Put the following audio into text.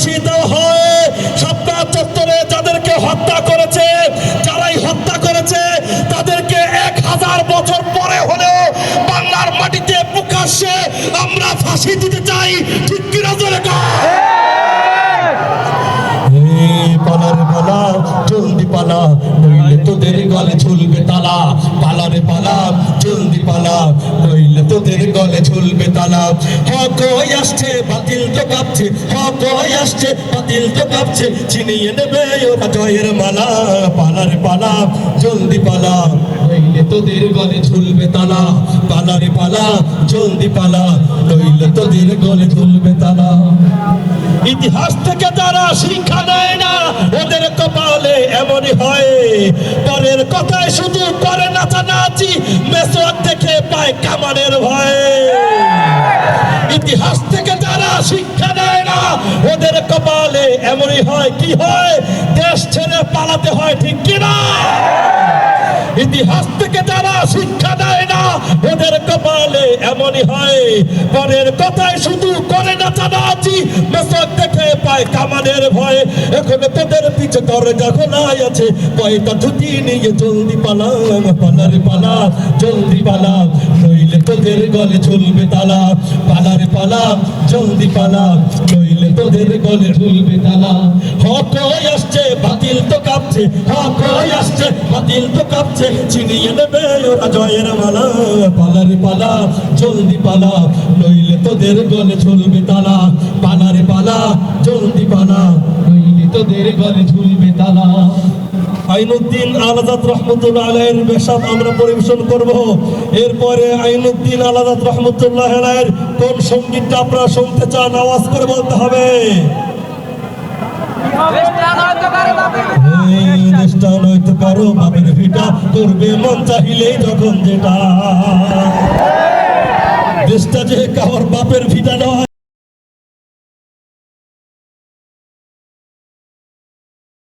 ফাঁসি দেওয়া হয়। শাপলা চত্বরে যাদেরকে হত্যা করেছে, যারাই হত্যা করেছে তাদেরকে 1000 বছর পরে হলেও বাংলার মাটিতে প্রকাশ্যে আমরা ফাঁসি দিতে চাই। ঠিক কিনা জোরে পালারে পালা, জলদি পালা, নইলে তোদের গলে ঝুলবে তালা। পালারে পালা, জলদি পালা, নইলে তোদের গলে ঝুলবে তালা। হক হয়ে আসছে, বাতিল তো কাঁপছে, হক হয়ে আসছে, বাতিল তো কাঁপছে, ছিনিয়ে নেবে ওরা জয়ের মালা। পালারে পালা, জলদি পালা, নইলে তোদের গলে ঝুলবে তালা। পালারে পালা, জলদি পালা, নইলে তোদের গলে ঝুলবে তালা। ইতিহাস থেকে যারা শিক্ষা নেয় না ওদের কপালে এমনই হয়। পরের কথায় শুধু করে নাচানাচি, মেসওয়াক থেকে পায় কামানের ভয়ে। ইতিহাস থেকে যারা শিক্ষা নেয় না ওদের কপালে এমনই হয়। কি হয়? দেশ ছেড়ে পালাতে হয়। ঠিক কিনা? ইতিহাস থেকে যারা শিক্ষা দেয় না ওদের কপালে এমনই হয়। পরের কথায় শুধু করে নাচানাচি, মেসওয়াক দেখে পায় কামানের ভয়। এখন তোদের পিছে দরজা খোলাই আছে, কয়টা ধুতি নিয়ে জলদি পালা। পালারে পালা, জলদি পালা, নইলে তোদের গলে ঝুলবে তালা। পালারে পালা, জলদি পালা, নইলে তোদের গলে ঝুলবে তালা। হক হয়ে আসছে, বাতিল তো কাঁপছে, হক হয়ে আসছে, বাতিল তো কাঁপছে, ছিনিয়ে নেবে ওরা জয়ের মালা। পালারে পালা, জলদি পালা, নইলে তোদের গলে ঝুলবে তালা। পালারে পালা, জলদি পালা, নইলে তোদের গলে ঝুলবে তালা। আইনুদ্দিন আলাদাত রহমতুল্লাহ আলাইহির বেশাত আমরা পরিবেশন করব। এরপরে আইনুদ্দিন আলাদাত রহমতুল্লাহ আলাইহির কোন সঙ্গীতটা আপনারা শুনতে চান আওয়াজ করে বলতে হবে। দেশটা নয়তো কারো বাপের ভিটা, করবে মন চাহিলেই যখন যেটা। দেশটা যে কারোর বাপের ভিটা নয়।